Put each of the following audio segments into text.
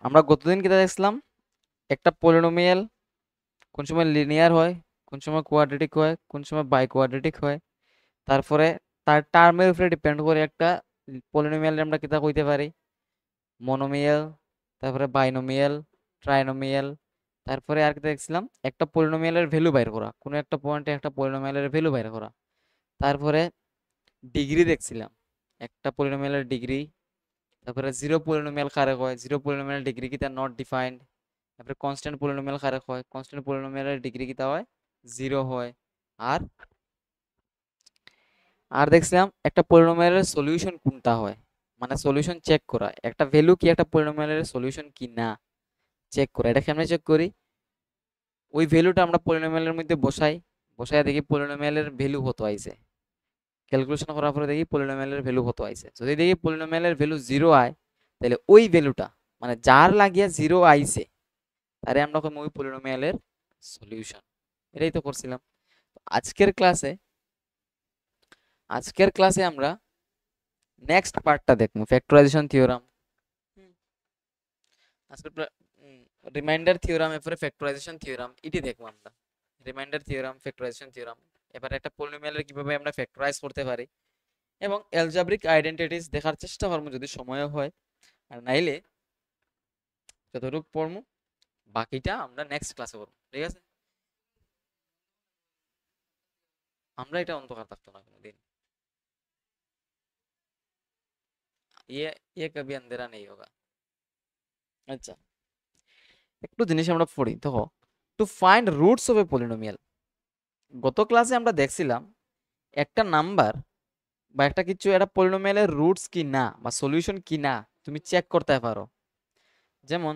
আমরা গতদিন কি দেখছিলাম, একটা পলিনোমিয়াল কোন সময় লিনিয়ার হয়, কোন সময় কোয়াড্রেটিক হয়, কোন সময় বাই কোয়াড্রেটিক হয়। তারপরে তার টার্মের উপরে ডিপেন্ড করে একটা পলিনোমিয়াল আমরা কিতা কইতে পারি, মনোমিয়াল, তারপরে বাইনোমিয়াল, ট্রাইনোমিয়াল। তারপরে আর কি দেখছিলাম, একটা পলিনোমিয়ালের ভ্যালু বাইর করা, কোনো একটা পয়েন্টে একটা পলিনোমিয়ালের ভ্যালু বাইর করা। তারপরে ডিগ্রি দেখছিলাম, একটা পলিনোমিয়ালের ডিগ্রি। তারপরে জিরো পলিনোমিয়াল কারে হয়, জিরো পলিনোমিয়াল ডিগ্রি কিতা নট ডিফাইন্ড। তারপরে কনস্ট্যান্ট পলিনোমিয়াল কারে হয়, কনস্ট্যান্ট পলিনোমিয়ালের ডিগ্রি কিতা হয়, জিরো হয়। আর আর দেখছিলাম একটা পলিনোমিয়ালের সলিউশন কোনটা হয়, মানে সলিউশন চেক করা, একটা ভ্যালু কি একটা পলিনোমিয়ালের সলিউশন কি না চেক করা। এটা কেমনে চেক করি, ওই ভ্যালুটা আমরা পলিনোমিয়ালের মধ্যে বসাই, বসাই দেখি পলিনোমিয়ালের ভ্যালু কত আইছে। ক্যালকুলেশন করার পরে দেখি পলিনোমিয়ালের ভ্যালু কত আইছে। যদি দেখি পলিনোমিয়ালের ভ্যালু জিরো আয়, তাহলে ওই ভ্যালুটা মানে যার লাগিয়া জিরো আইছে তারে আমরা কই ওই পলিনোমিয়ালের সলিউশন। এটাই তো করছিলাম। আজকের ক্লাসে আজকের ক্লাসে আমরা নেক্সট পার্টটা দেখবো, ফ্যাক্টরাইজেশন থিওরাম। আজকের রিমাইন্ডার থিওরাম, এরপরে ফ্যাক্টরাইজেশন থিওরাম, এটি দেখবো আমরা। রিমাইন্ডার থিওরাম, ফ্যাক্টরাইজেশন থিওরাম, এবারে একটা পলিনোমিয়ালের কিভাবে আমরা ফ্যাক্টরাইজ করতে পারি, এবং অ্যালজাব্রিক আইডেন্টিটিস দেখার চেষ্টা করবো যদি সময় হয়। আর নাইলে যতটুকু পড়বো বাকিটা আমরা নেক্সট ক্লাসে করবো, ঠিক আছে? আমরা এটা অন্ধকার থাকতো না কোনোদিন, ये ये कभी अंधेरा नहीं होगा। আচ্ছা, একটু জিনিস আমরা পড়ি দেখো। To find roots of A polynomial, গত ক্লাসে আমরা দেখছিলাম একটা নাম্বার বা একটা কিছু একটা পলিনোমিয়ালের রুটস কি না বা সলিউশন কি না তুমি চেক করতে পারো। যেমন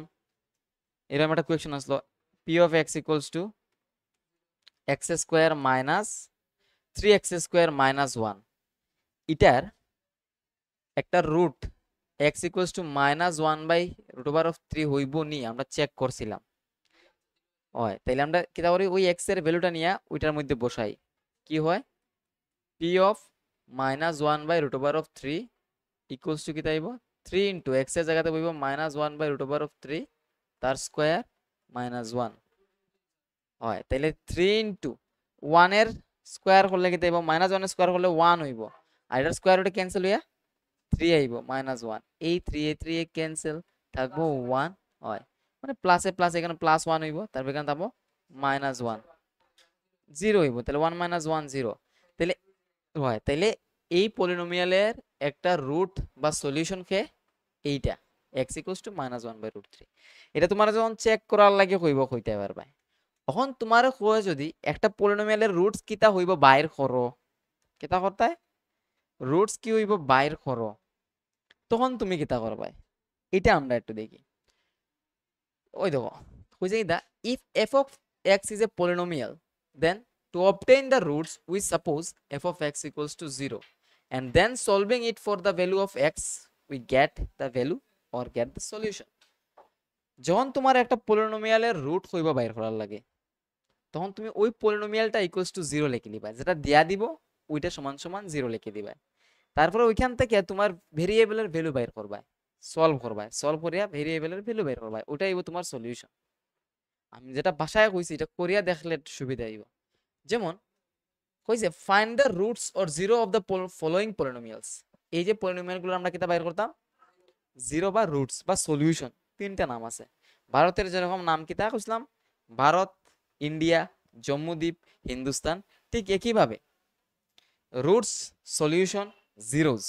এরকম একটা কোয়েশ্চেন আসলো, P of x equals to x square minus 3x² minus 1, এটার একটা রুট এক্স ইকুয়ালস টু -1/√3 হইব নি আমরা চেক করছিলাম। হয় তাইলে আমরা কি করি, ওই এক্স এর ভ্যালুটা নিয়ে ওইটার মধ্যে বসাই। কি হয়, পি অফ -1/√3 ইকুয়ালস টু কি তাইব 3 ইন্টু এক্স এর জায়গাতে বইব -1/√3 তার স্কোয়ার -1। হয় তাইলে 3 ইন্টু 1 এর স্কোয়ার করলে কি তাইব, -1 এর স্কোয়ার করলে 1 হইব, আর এটার স্কোয়ার রুটে ক্যান্সেল হইয়া 3 আইব, -1। এই 3 ক্যান্সেল, থাকবো 1। হয় মানে প্লাসে প্লাস এখানে +1 হইব, তারপর এখানে থাকবো -1, 0 হইব, তাহলে 1 - 1 0। তাহলে হয় তাইলে এই পলিনোমিয়ালের একটা রুট বা সলিউশন কে এইটা x = -1/√3। এটা তোমার যখন চেক করার লাগে কইতে পারবা। তখন তোমার কয় যদি একটা পলিনোমিয়ালের রুটস কিতা হইব বাইর করো, কিতা করতে রুটস কি হইব বাইর করো, তখন তুমি কিতা করবা, এটা আমরা একটু দেখি। ওই দেখো কইছে দা, if f of x is a polynomial, then to obtain the roots we suppose f of x equals to 0, and then solving it for the value of x we get the value or get the solution। যখন তোমার একটা পলিনোমিয়ালের root হইবা বাইর করার লাগে, তখন তুমি ওই পলিনোমিয়ালটা ইকুয়ালস টু 0 লিখে দিবা, যেটা দেয়া দিব ওইটা সমান সমান 0 লিখে দিবা। তারপরে ওইখান থেকে তোমার ভেরিয়েবলের ভ্যালু বাইর করবা, সলভ করবা, সলভ করিয়া ভেরিয়েবলের ভ্যালু বাইর করবা, ওটাই তোমার সলিউশন। আমি যেটা ভাষায় কইছি এটা করিয়া দেখলে সুবিধা হইব। যেমন কইছে find the roots or zero of the following polynomials. এই যে পলিনোমিয়াল গুলো আমরা কিতা বাইর করতাম, জিরো বা রুটস বা সলিউশন, তিনটা নাম আছে। ভারতের যেরকম নাম কিতা কইছিলাম, ভারত, ইন্ডিয়া, জম্মুদ্বীপ, হিন্দুস্তান, ঠিক একইভাবে রুটস, সলিউশন, জিরোস।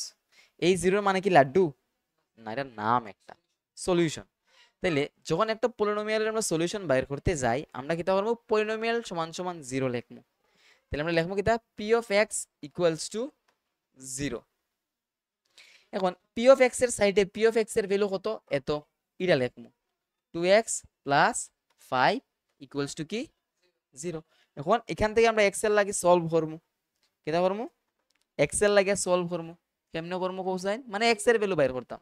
এই জিরোর মানে কি লাড্ডু না, এটা নাম একটা সলিউশন। তাইলে যখন একটা পলিনোমিয়ালের আমরা সলিউশন বাইর করতে যাই, আমরা কিতা করবো, পলিনোমিয়াল সমান সমান 0 লিখবো। তাহলে আমরা লিখবো কিতা, P of x equals to 0। এখন পি অফ এক্স এর সাইডে পি অফ এক্স এর ভ্যালু কত, এত, এটা লিখবো 2x + 5 ইকুয়ালস টু কি 0। এখন এখান থেকে আমরা এক্স এর লাগে সলভ করবো, কিতা করবো, এক্স এর লাগে সলভ করবো। কেমনে করবো কোসাইন, মানে এক্স এর ভ্যালু বাইর করতাম,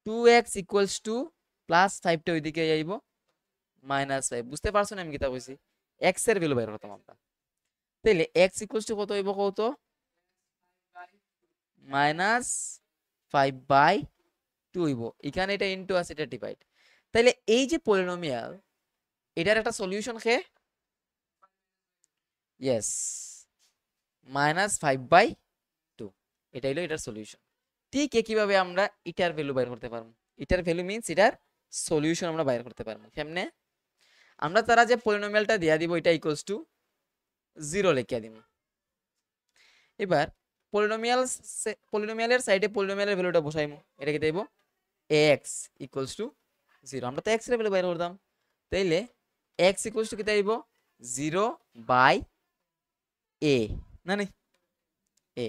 2x ইকুয়ালস টু +5টা ওইদিকে আইব -5। বুঝতে পারছো না আমি কিতা কইছি, এক্স এর ভ্যালু বাইর করতাম আমরা। তাইলে x ইকুয়ালস টু কত হইব কত, -5/2 2 হইব, এখানে এটা ইনটু আছে, এটা ডিভাইড। তাইলে এই যে পলিনোমিয়াল, এটার একটা সলিউশন খে, ইয়েস, -5/2, এটা হলো এটার সলিউশন। ঠিক একইভাবে আমরা এটার ভ্যালু বাইর করতে পারবো। এটার ভ্যালু মিন্স এটার সলিউশন আমরা বাইর করতে পারবো কেমনে? আমরা তারা যে পলিনোমিয়ালটা দিয়া দিব এটা ইকুয়ালস টু 0 লিখিয়া দিব। এবার পলিনোমিয়ালের সাইডে পলিনোমিয়ালের ভ্যালুটা বসাইমু, এটা কি দেব, x ইকুয়ালস টু 0। আমরা তো x এর ভ্যালু বাইর করতাম, তাইলে x ইকুয়ালস টু কি দেব, 0/a, না নি a।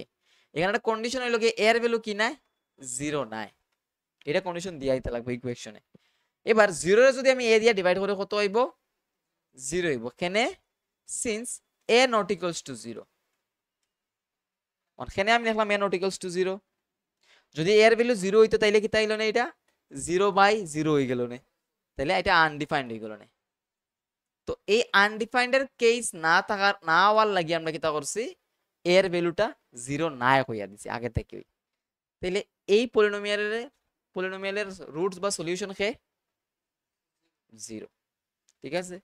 এখানে একটা কন্ডিশন হইলো কি এর ভ্যালু কি নাই, 0 নাই, এটা কন্ডিশন দিয়া দিতে লাগবে ইকুয়েশনে। এবার 0 এর যদি আমি a দিয়া ডিভাইড করে কত হইব, 0 হইব কেনে, since a not equals to 0। ওখানে আমি লিখলাম a নট ইকুয়ালস টু 0। যদি এর ভ্যালু 0 হইতো তাইলে কি তাইলো না, এটা 0/0 হয়ে গেল না, তাইলে এটা আনডিফাইন্ড হয়ে গেল না। তো এই আনডিফাইন্ড এর কেস না হওয়ার লাগি আমরা কিতা করছি, এর ভ্যালুটা 0 না হইয়া দিছি আগে থেকেই। তাইলে এই পলিনোমিয়ালের রুটস বা সলিউশন খে 0, ঠিক আছে।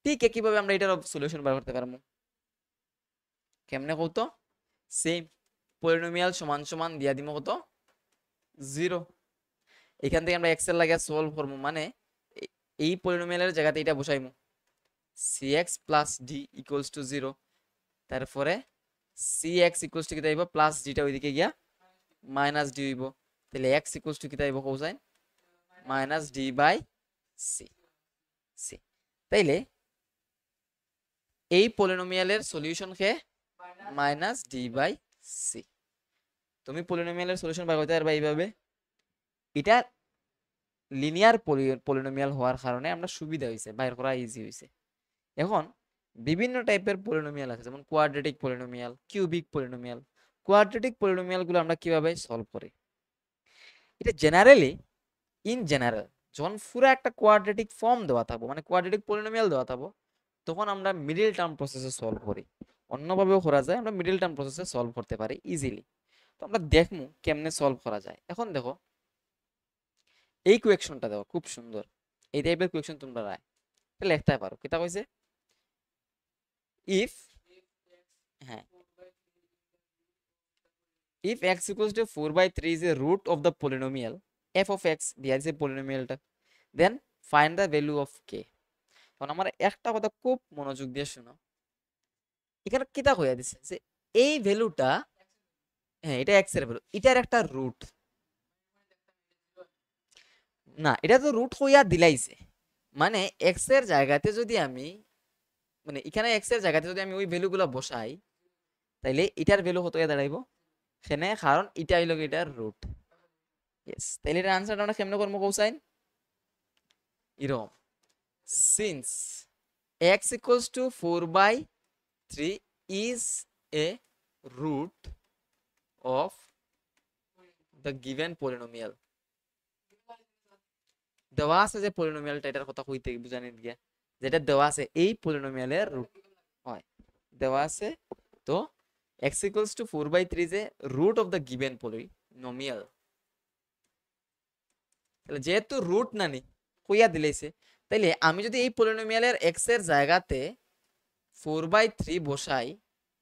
ঠিক একইভাবে আমরা এটার সলিউশন বার করতে পারবো কেমনে কত, সেম পলিনোমিয়াল সমান সমান দিয়া দিমু কত, 0। এখান থেকে আমরা x এর লাগে সলভ করব, মানে এই পলিনোমিয়ালের জায়গাতে এটা বসাইমু, cx plus d equals to 0। তারপরে cx ইকুয়ালস টু কি দাইব, প্লাস ডিটা ওইদিকে গিয়া মাইনাস ডি হইব, তাহলে x ইকুয়ালস টু কি দাইব cosine minus D by C. তাইলে এই পলিনোমিয়ালের সলিউশন কে মাইনাস ডি বাই সি। তুমি পলিনোমিয়ালের সলিউশন বের করতে পারবা এইভাবে। এটা লিনিয়ার পলিনোমিয়াল হওয়ার কারণে আমরা সুবিধা হইছে, বাইর করা ইজি হইছে। এখন বিভিন্ন টাইপের পলিনোমিয়াল আছে, যেমন quadratic polynomial, cubic polynomial. Quadratic polynomial গুলো আমরা কিভাবে সলভ করি, এটা জেনারেলি ইন জেনারেল যখন পুরো একটা কোয়াড্রেটিক ফর্ম দেওয়া থাকবো, মানে কোয়াড্রেটিক পলিনোমিয়াল দেওয়া থাকবো, তখন আমরা মিডল টার্ম প্রসেসে সলভ করি। অন্যভাবেও করা যায়, আমরা মিডল টার্ম প্রসেসে সলভ করতে পারি ইজিলি। তো আমরা দেখবো কেমনে সলভ করা যায়। এখন দেখো এই কোয়েকশনটা দেখো, খুব সুন্দর। এই টাইপের কোয়েকশন তোমরা রায় লিখতে পারো। কিতা কইছে, ইফ, হ্যাঁ, if x equals to 4/3 is a root of the polynomial f of x, দিয়া আছে পলিনোমিয়ালটা, then find the value of k। এখন আমার একটা কথা খুব মনোযোগ দিয়ে শোনো, এখানে কিতা কইয়া দিছে যে এই ভ্যালুটা, হ্যাঁ এটা x এর ভ্যালু, এটার একটা রুট না, এটা তো রুট হইয়া দিলাইছে, মানে x এর জায়গাতে যদি আমি, মানে এখানে x এর জায়গাতে যদি আমি ওই ভ্যালুগুলো বসাই, তাইলে এটার ভ্যালু কত হইয়া দাঁড়াইবো এখানে, কারণ এটা হইল এটার রুট। ইয়েস, তাইলে এটার আনসারটা আমরা কেমনে করবো কোসাইন, এরকম, since x equals to 4/3 is a root of the given polynomial। দেওয়া আছে যে পলিনোমিয়ালটা, এটার কথা কইতে বুঝানি দিয়া, যেটা দেওয়া আছে এই পলিনোমিয়ালের রুট হয়, দেওয়া আছে। তো x equals to 4/3 is a root of the given polynomial। তাহলে যেহেতু রুট নানি কইয়া দিলেছে, তাইলে আমি যদি এই পলিনোমিয়ালের x এর জায়গাতে 4/3 বসাই,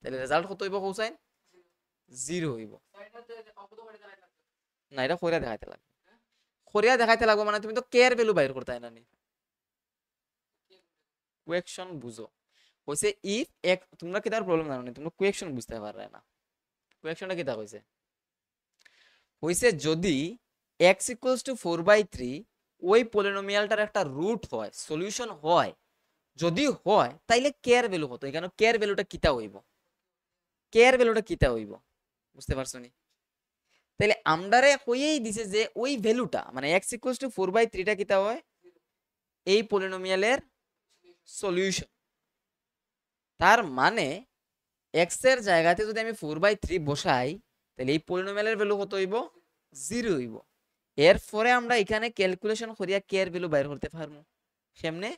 তাহলে রেজাল্ট কত হইব কোসাইন, 0 হইব। না, এটা কইরা দেখাইতে লাগবে, করিয়া দেখাইতে লাগবে, মানে তুমি তো কে এর ভ্যালু বাইর করতে না নি, কোয়েকশন বুঝো। কইছে ইফ এক, তোমরা কি তার প্রবলেম জানো না, তোমরা কোয়েকশন বুঝতে পারবে না। কোয়েকশনটা কি তা কইছে, কইছে যদি x equals to 4/3 ওই পলিনোমিয়ালটার একটা রুট হয়, সলিউশন হয়, যদি হয় তাইলে কে এর ভ্যালু কত, এখানে কে এর ভ্যালুটা কিতা হইব, কে এর ভ্যালুটা কিতা হইব, বুঝতে পারছো নি? তাইলে আমরারে কইয়েই দিছে যে ওই ভ্যালুটা, মানে x equals to 4/3 টা কিতা হয়, এই পলিনোমিয়ালের সলিউশন। তার মানে x এর জায়গাতে যদি আমি 4/3 বসাই, তাহলে এই পলিনোমিয়ালের ভ্যালু কত হইব, 0 হইব। এরপরে আমরা এখানে ক্যালকুলেশন করিয়া কে এর ভ্যালু বাইর করতে পারবো কেমনে,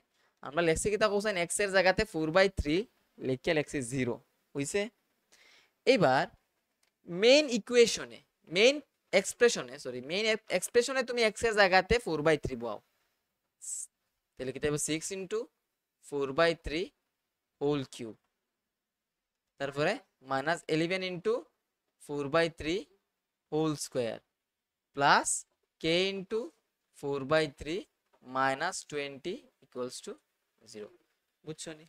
আমরা লেখছি কিতা কোসাইন x এর জায়গাতে 4/3 লিখিয়া লেখছি 0 হইছে। এবার মেইন ইকুয়েশনে, মেইন এক্সপ্রেশনে মেইন এক্সপ্রেশনে তুমি x এর জায়গাতে 4/3 বসাও, তাহলে কি হবে 6 ইনটু 4/3 হোল কিউব, তারপরে minus 11 into 4/3 whole square plus k into 4/3 minus 20 equals to 0। বুঝছো নি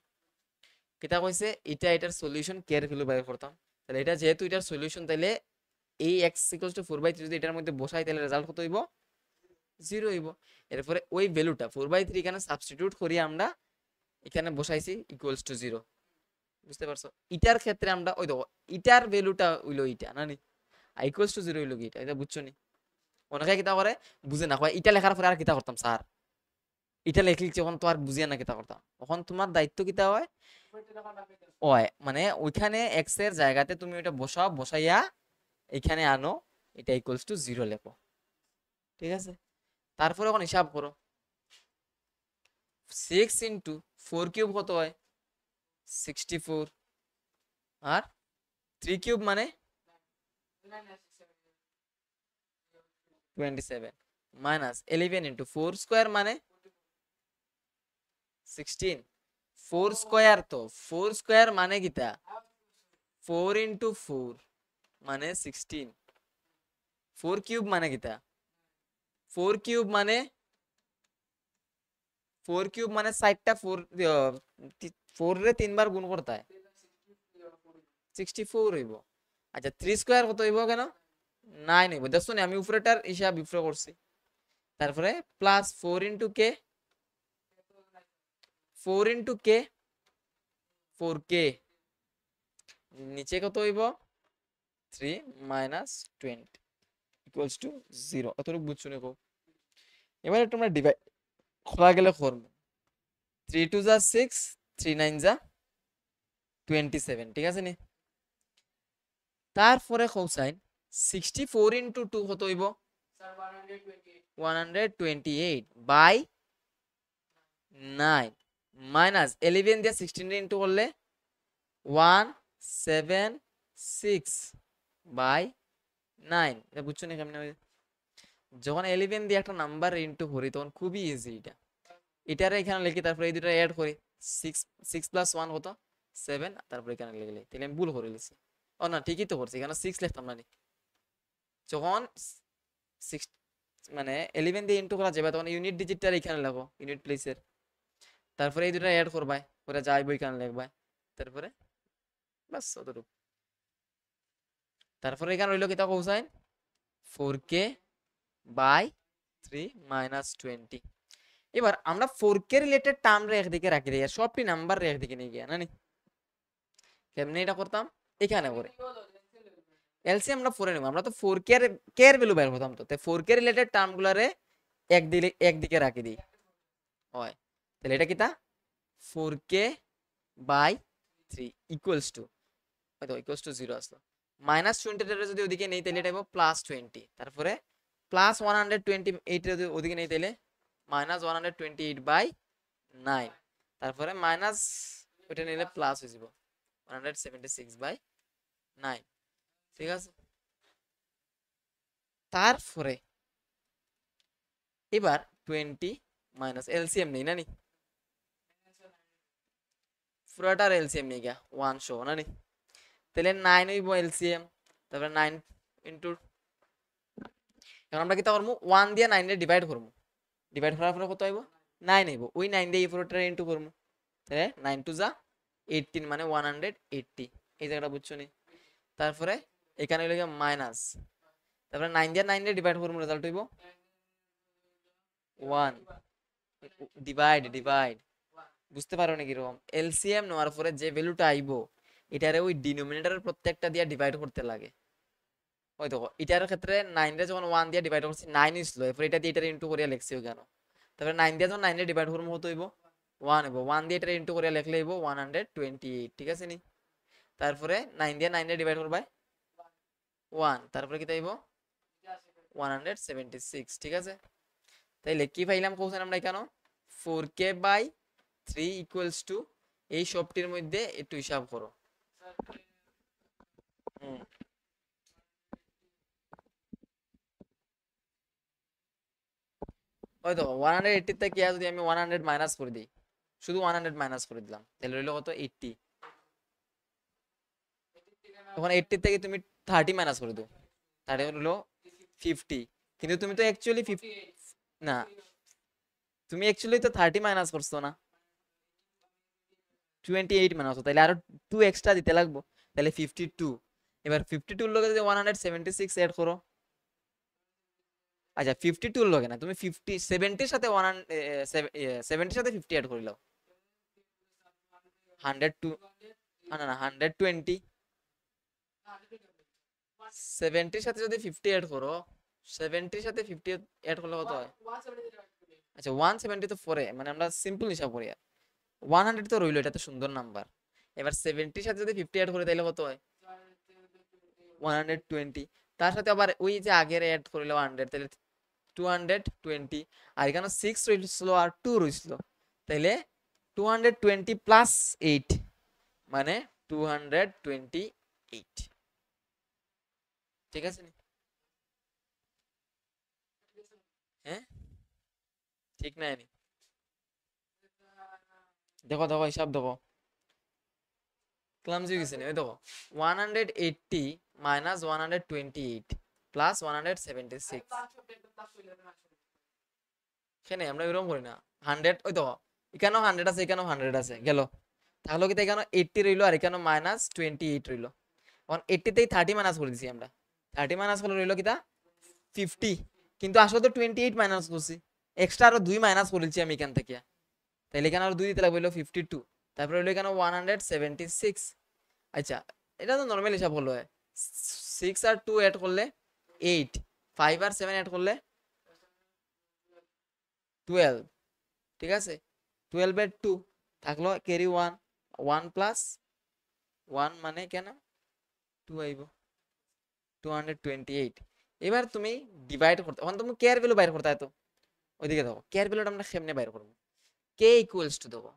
কিতা কইছে? এটা এটার সলিউশন কে এর ভ্যালু বাইর করতাম, তাহলে এটা যেহেতু এটার সলিউশন, তাহলে এই x ইকুয়ালস টু 4/3 যদি এটার মধ্যে বসাই তাহলে রেজাল্ট কত হইব? 0 হইব। এরপরে ওই ভ্যালুটা 4/3 এখানে সাবস্টিটিউট করি আমরা, এখানে বসাইছি ইকুয়ালস টু 0। বুঝতে পারছো? ইটার ক্ষেত্রে আমরা ওই দেখো ইটার ভ্যালুটা হইলো ইটা না নি, আর ইকুয়ালস টু 0 হইলো কি এটা বুঝছো নি? অনেকে কিতা করে বুঝে না, কয় ইটা লেখার পরে আর কিতা করতাম স্যার, এটা লেখলি যখন তো আর বুঝিয়া না কিতা করতাম, তখন তোমার দায়িত্ব কিতা হয় ওই মানে ওইখানে এক্স এর জায়গাতে তুমি ওটা বসাও, বসাইয়া এখানে আনো, এটা ইকুয়ালস টু 0 লেখো। ঠিক আছে, তারপরে এখন হিসাব করো 6 ইনটু 4 কিউব কত হয়? 64, আর 3 কিউব মানে 27, মাইনাস 11 ইনটু 4 স্কয়ার মানে 16, 4 স্কয়ার তো 4 স্কয়ার মানে কিতা 4 ইনটু 4 মানে 16, 4 কিউব মানে কিতা 4 কিউব মানে 4 কিউব মানে 60টা 4 4 রে 3 বার গুণ করতে হয় 64 হইব। আচ্ছা 3 স্কয়ার কত হইব কেন? 9 হইব। দেখছো নি আমি উপরেটার হিসাব বিফরে করছি। তারপরে প্লাস 4 ইনটু কে 4 ইনটু কে 4k, নিচে কত হইব 3 মাইনাস 20 ইকুয়ালস টু 0। অতটুকু বুঝছো নি? এবারে তোমরা ডিভাইড খোলা গেলে করবো 3 2 যা 6, 3 9 যা 27। ঠিক আছে নি? তারপরে কোসাইন 64 ইনটু 2 কত হইব 128 বাই 9 মাইনাস 11 দিয়ে 16 ইনটু করলে 176 বাই 9। এটা বুঝছো না কেমনে? যখন 11 দিয়ে একটা নাম্বার ইনটু করি তখন খুবই ইজি, এটারে এখানে লিখি, তারপরে এই দুটো অ্যাড করি 6 6 প্লাস 1 কত 7, তারপরে এখানে লিখলে, তাহলে আমি ভুল করে লিখছি। ও না ঠিকই তো করছি, এখানে 6 লিখতাম না, যখন 6 মানে 11 দিয়ে ইনটু করা যাবে তখন ইউনিট ডিজিটটা এখানে লেখো ইউনিট প্লেসের, তারপরে এই দুটো অ্যাড করবাই করে যাইবো এখানে লিখবাই, তারপরে বাস অতটুকু। তারপরে এখানে রইল কিতা কোসাইন 4k বাই 3 মাইনাস 20। এবার আমরা 4k রিলেটেড টার্ম রে একদিকে রাখি দিই আর সবটি নাম্বার রে একদিকে নিয়ে গিয়া না নি, কেমনে এটা করতাম? এখানে করে এলসিএম আমরা 4 নেব, আমরা তো 4k এর কে এর ভ্যালু বের করতাম, তো 4k রিলেটেড টার্ম গুলারে একদিকে রাখি দিই হয়, তাহলে এটা কিতা 4k বাই 3 ইকুয়ালস টু হয়তো ইকুয়ালস টু 0 আসলো, মাইনাস 20 টা যদি ওদিকে নেই তাহলে এটা হবে প্লাস 20, তারপরে প্লাস 128 যদি ওদিকে নেই তাহলে মাইনাস 128 বাই 9, তারপরে মাইনাস ওটা নিলে প্লাস হয়ে যাব 176 বাই 9। ঠিক আছে, তারপরে এবার 20 মাইনাস এলসিএম নেই না নি, পুরাটার এলসিএম নেই গা 1 শো না নি, তাহলে 9 হইব এলসিএম, তারপরে 9 ইনটু, এখন আমরা কি তা করব 1 দিয়ে 9 এর ডিভাইড করব, ডিভাইড করার পরে কত হইব 9 হইব, ওই 9 দিয়ে এই পুরোটা ইনটু করব, তাহলে 9 টু যা 18 মানে 180, এই জায়গাটা বুঝছো নি? তারপরে এখানে হইল মাইনাস, তারপরে 9 দিয়ে 9 এর ডিভাইড করব, রেজাল্ট হইব 1 ডিভাইড বুঝতে পারো না কিরকম? এলসিএম নেওয়ার পরে যে ভ্যালুটা আইবো এটারে ওই ডিনোমিনেটরের প্রত্যেকটা দিয়ে ডিভাইড করতে লাগে। ওই দেখো এটার ক্ষেত্রে 9 রে যখন 1 দিয়ে ডিভাইড করছি 9 ইসলো, এরপর এটা দিয়ে এটা ইনটু করিয়া লিখছি কেন, তারপরে 9 দিয়ে যখন 9 এর ডিভাইড করব কত হইব 1 হইব, 1 দিয়ে এটা ইনটু করিয়া লিখলে হইব 128। ঠিক আছে নি? তারপরে 9 দিয়ে 9 এর ডিভাইড করবাই 1, তারপরে কি তাইব 176। ঠিক আছে, তাইলে কি পাইলাম কোশ্চেন আমরা এখানে 4k বাই 3 ইকুয়ালস টু, এই সবটির মধ্যে একটু হিসাব করো। ওই তো 180 থেকে যদি আমি 100 মাইনাস করে দিই, শুধু 100 মাইনাস করে দিলাম, তাহলে রইলো কত 80। তখন 80 থেকে তুমি 30 মাইনাস করে দাও, তাহলে হলো 50। কিন্তু তুমি তো অ্যাকচুয়ালি 50, না তুমি অ্যাকচুয়ালি তো 30 মাইনাস করছো না, 28 মাইনাস, তাহলে আরো 2 এক্সট্রা দিতে লাগবো, তাহলে 52। এবার 52 এর লগে যদি 176 এড করো, আচ্ছা 52 এর লগে না, তুমি 50 70 এর সাথে 70 এর সাথে 50 এড করে নাও, 102, না না 120, 70 এর সাথে যদি 50 এড করো, 70 এর সাথে 50 এড করলে কত হয়? আচ্ছা 170 তো পরে, মানে আমরা সিম্পল হিসাব করি, 100 তো রইলো, এটা তো সুন্দর নাম্বার। এবার 70 এর সাথে যদি 50 এড করে তাহলে কত হয়? 120। তার সাথে আবার ওই যে আগের অ্যাড করলো 100, তাহলে 220, আর এখানে 6 রইছিল আর 2 রইছিল, তাহলে 220 প্লাস 8 মানে 228। ঠিক আছে নি? হ্যাঁ ঠিক নাই নি? দেখো দেখো হিসাব দেখো, ক্লামজি গেছে নি? ওই দেখো 180 মাইনাস 128 প্লাস 176, কেন আমরা এরকম করি না? 100, ওই দেখো এখানেও 100 আছে, এখানেও 100 আছে, গেল তাহলে কি এখানে 80 রইলো আর এখানে মাইনাস 28 রইলো। এখন 80 তেই 30 মাইনাস করে দিছি আমরা, 30 মাইনাস করলে রইলো কিটা 50, কিন্তু আসলে তো 28 মাইনাস করছি, এক্সট্রা আরো 2 মাইনাস করেছি আমি এখান থেকে, তাহলে এখানে আরো 2 দিতে লাগবে, হলো 52, তারপরে হলো এখানে 176। আচ্ছা এটা তো নরমাল হিসাব হলো, 6 আর 2 এড করলে 8, 5 আর 7 এড করলে 12, ঠিক আছে, 12 এর 2 থাকলো, ক্যারি 1, 1 প্লাস 1 মানে কেন 2 আইব, 228। এবার তুমি ডিভাইড করতে, এখন তুমি কে এর ভ্যালু বাইর করতে হয়, তো ওইদিকে দেখো কে এর ভ্যালুটা আমরা কেমনে বাইর করব, কে ইকুয়ালস টু দেবো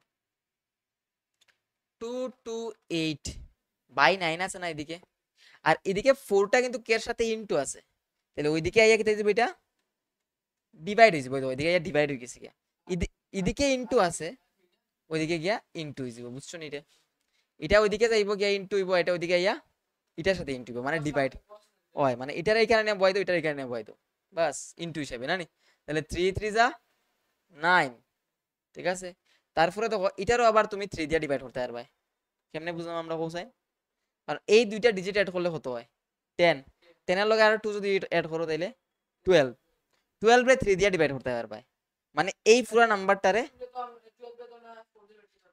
228 বাই 9 আছে না এদিকে, আর এদিকে 4টা কিন্তু কে এর সাথে ইনটু আছে, তাহলে ওইদিকে আইয়া কি দেব, এটা ডিভাইড হয়ে যাবে, ওইদিকে আইয়া ডিভাইড হয়ে গেছে গিয়া, এদিকে ইনটু আছে, ওইদিকে গিয়া ইনটু হয়ে যাবে, বুঝছো নি? এটা এটা ওইদিকে যাইব গিয়া ইনটু হইব, এটা ওইদিকে আইয়া এটার সাথে ইনটু হইব, মানে ডিভাইড হয়, মানে এটার এখানে নিয়ে বয় দাও, এটার এখানে নিয়ে বয় দাও, বাস ইনটু হিসাবে না নি, তাহলে 3 3 যা 9, ঠিক আছে। তারপরে দেখো এটারও আবার তুমি 3 দিয়ে ডিভাইড করতে পারবে, কেমনে বুঝলাম আমরা কোসাইন, আর এই দুইটা ডিজিট অ্যাড করলে কত হয় 10, 10 এর লগে আর 2 যদি অ্যাড করো তাইলে 12, 12 রে 3 দিয়ে ডিভাইড করতে পারবে, মানে এই পুরো নাম্বারটারে,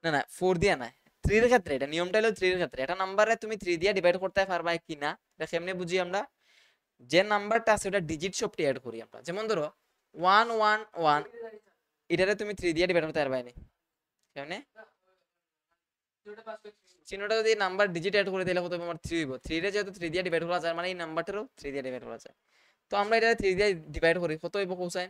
না না 4 দিয়ে না, 3 এর ক্ষেত্রে, এটা নিয়মটা হলো 3 এর ক্ষেত্রে, এটা নাম্বারে তুমি 3 দিয়ে ডিভাইড করতে পারবা কিনা এটা কেমনে বুঝি আমরা, যে নাম্বারটা আছে ওটা ডিজিট সবটি অ্যাড করি আমরা, যেমন ধরো 111, এটারে তুমি 3 দিয়ে ডিভাইড করতে পারবা না, কেমনে চিহ্নটা যদি নাম্বার ডিজিট অ্যাড করে দিলে কত হবে, আমার 3 হইব, 3 রে যেহেতু 3 দিয়ে ডিভাইড করা যায়, মানে এই নাম্বারটারও 3 দিয়ে ডিভাইড করা যায়, তো আমরা এটা 3 দিয়ে ডিভাইড করি, কত হইব কোসাইন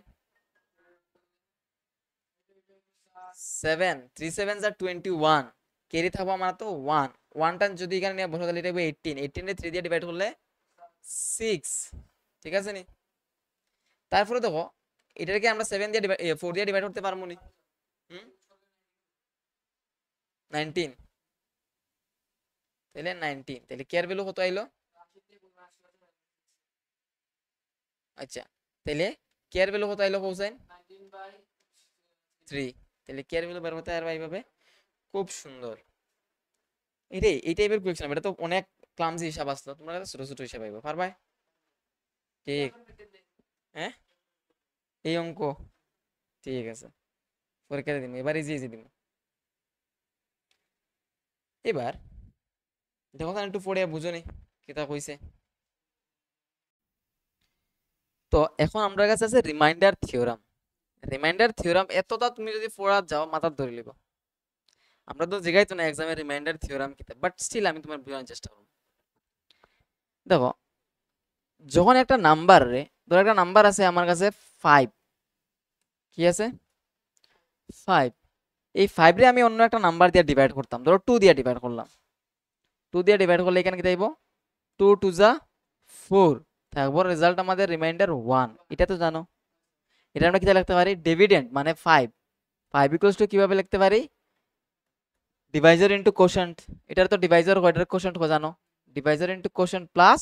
7, 3 7 যা 21, ক্যারি থাকবো আমার তো 1, 1টা যদি এখানে নিয়ে বসে তাহলে এটা হবে 18, 18 রে 3 দিয়ে ডিভাইড করলে 6, ঠিক আছে নি? তারপরে দেখো এটাকে আমরা 7 দিয়ে 4 দিয়ে ডিভাইড করতে পারবো নি, হুম 19, তাহলে 19, তাহলে কে এর ভ্যালু কত আইলো, আচ্ছা তাহলে কে এর ভ্যালু কত আইলো কোসাইন 3, তাহলে কে এর ভ্যালু বের হতে আর এইভাবে, খুব সুন্দর। এটাই এই টাইপের কোয়েশ্চেন, এটা তো অনেক ক্লামজি হিসাব আসলো, তোমরা ছোট ছোট হিসাব আইবো পারবা, ঠিক হ্যাঁ এই অঙ্ক, ঠিক আছে পরীক্ষা দিন এবার ইজি ইজি দিন। এবার দেখো একটু পড়ে বুঝো নি কিতা কইছে। তো এখন আমার কাছে আছে রিমাইন্ডার থিওরাম, রিমাইন্ডার থিওরাম এতটা তুমি যদি পড়া যাও মাথা ধরে লিব, আমরা তো জিগাই তো না এক্সামে রিমাইন্ডার থিওরাম কিতা, বাট স্টিল আমি তোমার বোঝানোর চেষ্টা করব। দেখো যখন একটা নাম্বার রে, ধরো একটা নাম্বার আছে আমার কাছে 5, কি আছে 5, এই 5 রে আমি অন্য একটা নাম্বার দিয়ে ডিভাইড করতাম, ধরো 2 দিয়ে ডিভাইড করলাম, 2 দিয়ে ডিভাইড করলে এখানে কি থাকবো 2 2 যা 4 থাকবো, রেজাল্ট আমাদের রিমাইন্ডার 1, এটা তো জানো। এটা আমরা কিভাবে লিখতে পারি, ডিভিডেন্ড মানে 5 5 ইকুয়ালস টু কিভাবে লিখতে পারি, ডিভাইজার ইনটু কোশেন্ট। এটার তো ডিভাইজার হয়, এটার কোশেন্ট হয় জানো, Deviser into quotient plus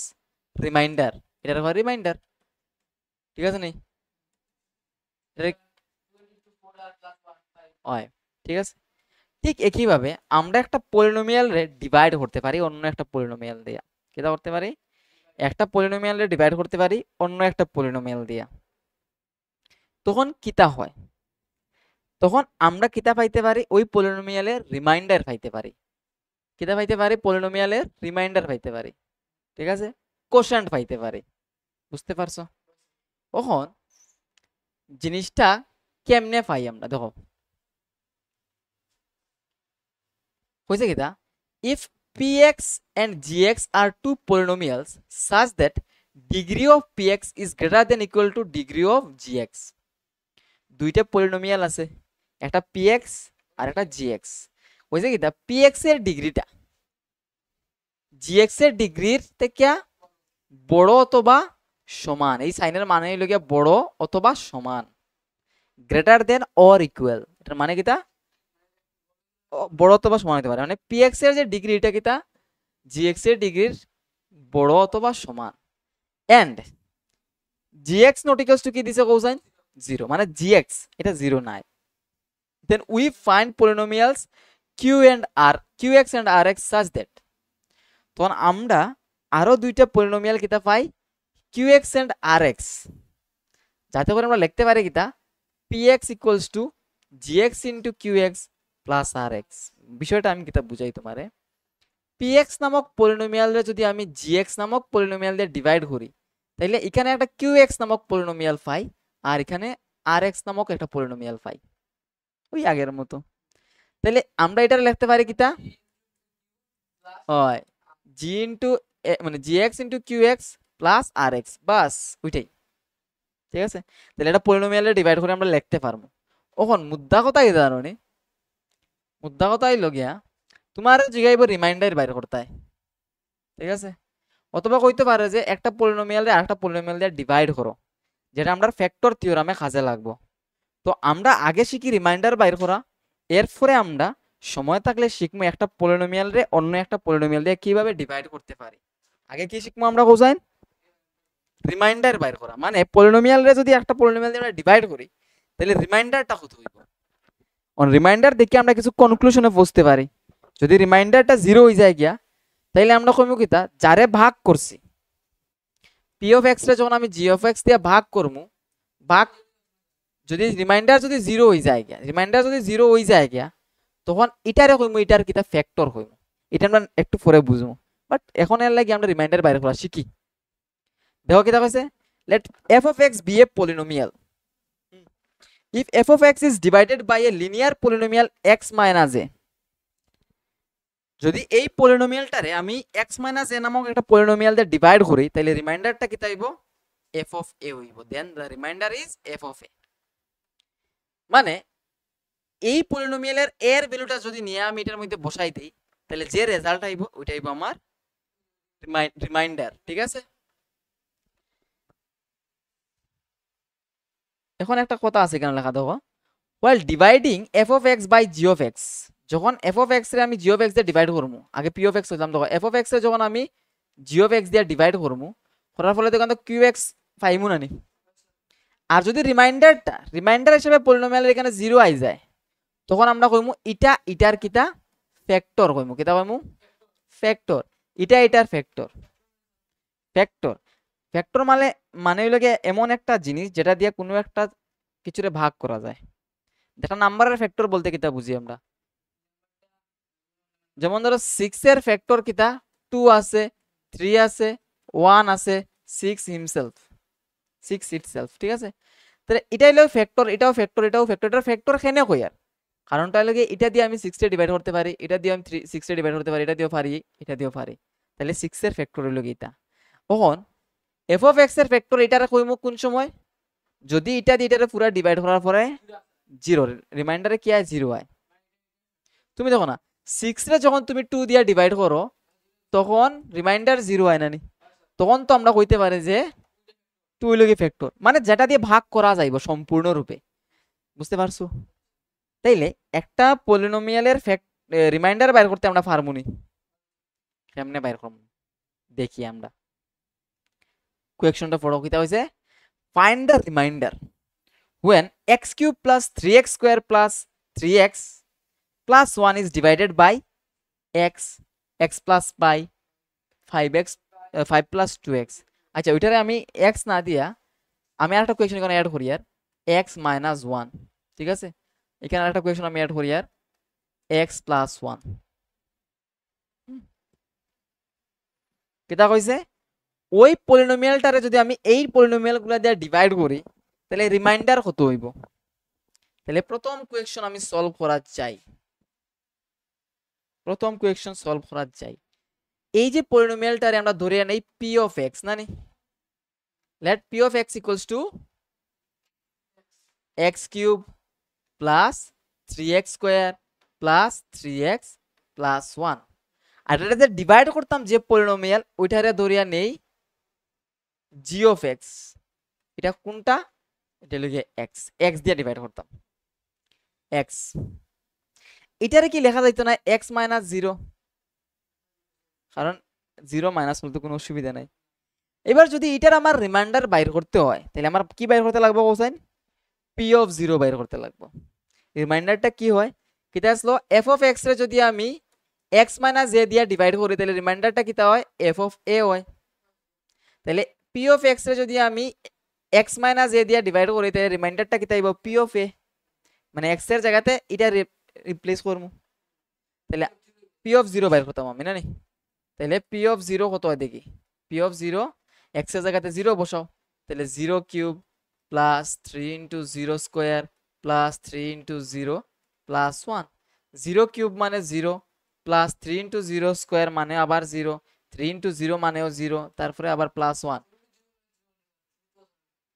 reminder, এটার হয় রিমাইন্ডার, ঠিক আছে নি, হয়, ঠিক আছে। ঠিক একইভাবে আমরা একটা পলিনোমিয়াল রে ডিভাইড করতে পারি অন্য একটা পলিনোমিয়াল দিয়া, কিটা করতে পারি, একটা পলিনোমিয়াল রে ডিভাইড করতে পারি অন্য একটা পলিনোমিয়াল দিয়া। তখন কিতা হয়, তখন আমরা কিতা পাইতে পারি, ওই পলিনোমিয়ালের রিমাইন্ডার পাইতে পারি, কিতা পাইতে পারি, পলিনোমিয়ালের রিমাইন্ডার পাইতে পারি, ঠিক আছে, কোশ্চেন্ট পাইতে পারি, বুঝতে পারছো। তখন জিনিসটা কেমনে পাই আমরা, দেখো হয়েছে কিতা, if px and gx are two polynomials such that degree of px is greater than equal to degree of gx, দুইটা পলিনোমিয়াল আছে, একটা px আর একটা gx, হয়েছে কিতা, px এর ডিগ্রিটা gx এর ডিগ্রির থেকে বড় অথবা সমান, এই সাইনের মানে হইল গিয়া বড় অথবা সমান, গ্রেটার দেন অর ইকুয়াল, এটার মানে কিতা বড় অথবা সমান হতে পারে, মানে px এর যে ডিগ্রি এটা কিতা gx এর ডিগ্রির বড় অথবা সমান, and gx not equals to কি দিছে কোসাইন 0, মানে gx এটা 0 নাই, then we find polynomials q and r qx and rx such that, তখন আমরা আরো দুইটা পলিনোমিয়াল কিতা পাই qx and rx, যাতে করে আমরা লিখতে পারি কিতা px equals to gx into qx plus rx। বিষয়টা আমি কিতা বুঝাই তোমারে, px নামক পলিনোমিয়াল রে যদি আমি gx নামক পলিনোমিয়াল দিয়ে ডিভাইড করি, তাইলে এখানে একটা qx নামক পলিনোমিয়াল পাই আর এখানে rx নামক একটা পলিনোমিয়াল পাই, ওই আগের মতো। তাহলে আমরা এটা লিখতে পারি কিতা হয় g ইনটু মানে gx into qx plus rx, বাস ওইটাই, ঠিক আছে। তাহলে এটা পলিনোমিয়ালে ডিভাইড করে আমরা লিখতে পারবো। এখন মুদ্রা কথা কি জানো নি, মুদ্রা কথা হইলো গিয়া তোমার জিগাইব রিমাইন্ডার বাইর করতে, ঠিক আছে, অথবা কইতে পারে যে একটা পলিনোমিয়াল রে আরেকটা পলিনোমিয়াল দিয়ে ডিভাইড করো, যেটা আমরা ফ্যাক্টর থিওরামে কাজে লাগবো। তো আমরা আগে শিখি রিমাইন্ডার বাইর করা, এরপরে আমরা সময় থাকলে শিখবো একটা পলিনোমিয়াল রে অন্য একটা পলিনোমিয়াল দিয়ে কিভাবে ডিভাইড করতে পারি। আগে কি শিখবো আমরা কোসাইন, রিমাইন্ডার বাইর করা, মানে পলিনোমিয়াল রে যদি একটা পলিনোমিয়াল দিয়ে আমরা ডিভাইড করি তাহলে রিমাইন্ডারটা কত হইব, রিমাইন্ডার দেখে আমরা কিছু কনক্লুশনে পৌঁছতে পারি। যদি রিমাইন্ডারটা 0 হয়ে যায় গিয়া তাইলে আমরা কইমু কিতা, যারে ভাগ করছি p অফ x রে যখন আমি g অফ x দিয়ে ভাগ করমু, ভাগ যদি রিমাইন্ডার যদি 0 হয়ে যায় গিয়া, রিমাইন্ডার যদি 0 হয়ে যায় গিয়া তখন এটারে কইমু এটার কিতা ফ্যাক্টর কইমু, এটা আমরা একটু পরে বুঝমু, বাট এখন এর লাগি আমরা রিমাইন্ডার বাইরে করা শিখি। দেখো কিতা কইছে, let f of x be a polynomial if f of x is divided by a linear polynomial x minus a, যদি এই পলিনোমিয়ালটারে আমি x minus a নামক একটা পলিনোমিয়াল দিয়ে ডিভাইড করি তাহলে রিমাইন্ডারটা কিতা হইব f of a হইব, দেন the remainder is f of a, মানে এই পলিনোমিয়ালের এর ভ্যালুটা যদি নিয়ে আমি এটার মধ্যে বসাই দেই তাহলে যে রেজাল্ট আইব ওইটা আইব আমার রিমাইন্ডার, ঠিক আছে। এখন একটা কথা আছে কেন লেখা দেখো, while dividing f of x by g of x, যখন f of x রে আমি g of x দিয়ে ডিভাইড করব, আগে p of x হইতাম, দেখো f of x রে যখন আমি g of x দিয়ে ডিভাইড করব করার ফলে দেখো qx পাইমু না নি, আর যদি রিমাইন্ডার হিসেবে পলিনোমিয়ালের এখানে 0 আই যায় তখন আমরা কইমু এটা এটার কিতা ফ্যাক্টর, কইমু কিতা কইমু ফ্যাক্টর, এটা এটার ফ্যাক্টর, ফ্যাক্টর ফ্যাক্টর মানে হইলো গিয়ে এমন একটা জিনিস যেটা দিয়ে কোনো একটা কিছুরে ভাগ করা যায়। একটা নাম্বারের ফ্যাক্টর বলতে কিতা বুঝি আমরা, যেমন ধরো 6 এর ফ্যাক্টর কিতা 2 আছে, 3 আছে, 1 আছে, 6 হিমসেলফ, 6 ইটসেলফ, ঠিক আছে। তাহলে এটাই হলো ফ্যাক্টর, এটাও ফ্যাক্টর, এটাও ফ্যাক্টর, এটার ফ্যাক্টর কেন কই আর, কারণটা হলো এটা দিয়ে আমি 6 এ ডিভাইড করতে পারি, এটা দিয়ে আমি 6 এ ডিভাইড করতে পারি, এটা দিয়েও পারি, এটা দিয়েও পারি, তাহলে 6 এর ফ্যাক্টর হলো এটা। তখন f of x এর ফ্যাক্টর এটারে কইমু কোন সময়, যদি এটা দিয়ে এটারে পুরো ডিভাইড করার পরে 0 রিমাইন্ডারে কি হয় 0 হয়। তুমি দেখো না 6 রে যখন তুমি 2 দিয়ে ডিভাইড করো তখন রিমাইন্ডার 0 হয় না নি, তখন তো আমরা কইতে পারি যে 2 হইল কি ফ্যাক্টর, মানে যেটা দিয়ে ভাগ করা যাইব সম্পূর্ণরূপে, বুঝতে পারছো? তাইলে একটা পলিনোমিয়ালের রিমাইন্ডার বাইর করতে আমরা পারবো নি, কেমনে বাইর করব দেখি আমরা। কোয়েকশনটা পড়ো, কিতা হইছে, find the reminder when x cube plus 3x square plus 3x plus 1 is divided by x, x plus by 5x 5 plus 2x। আচ্ছা ওইটারে আমি x না দিয়া আমি আরেকটা কোয়েকশন এখানে অ্যাড করি আর x minus 1, ঠিক আছে, এখানে আরেকটা কোয়েকশন আমি অ্যাড করি আর x plus 1। কেটা কইছে, ওই পলিনোমিয়ালটারে যদি আমি এই পলিনোমিয়ালগুলো দিয়ে ডিভাইড করি তাহলে রিমাইন্ডার কত হইব। তাহলে প্রথম কোয়েকশন আমি সলভ করা চাই, প্রথম কোয়েকশন সলভ করা চাই। এই যে পলিনোমিয়ালটারে আমরা ধরে নেই p of x না নি, let p of x equals to x cube plus 3x square plus 3x plus 1। আর এটাতে ডিভাইড করতাম যে পলিনোমিয়াল ওইটারে ধরিয়া নেই g of x, এটা কোনটা, এটা লিখে x, x দিয়ে ডিভাইড করতাম x। এটারে কি লেখা যাইতো না x minus 0, কারণ 0 মাইনাস বলতে কোনো অসুবিধা নাই। এবার যদি এটার আমার রিমাইন্ডার বাইর করতে হয় তাহলে আমার কি বাইর করতে লাগবে কোসাইন, p of 0 বাইর করতে লাগবে। রিমাইন্ডারটা কি হয়, কিটা আসলো f of x রে যদি আমি x minus a দিয়ে ডিভাইড করি তাহলে রিমাইন্ডারটা কিটা হয় f of a হয়। তাহলে p of x রে যদি আমি x minus a দিয়ে ডিভাইড করি তাহলে রিমাইন্ডারটা কিটা হইব p of a, মানে x এর জায়গাতে এটা রিপ্লেস করব, তাহলে p of 0 বাইর করতাম আমি না নি। তাহলে p of 0 কত হয় দেখি, p of 0 x এর জায়গাতে 0 বসাও, তাহলে 0 cube plus 3 into 0 square plus 3 into 0 plus 1। 0 cube মানে 0 প্লাস 3 ইন্টু 0 স্কোয়ার মানে আবার 0, 3 ইন্টু 0 মানেও 0, তারপরে আবার প্লাস 1।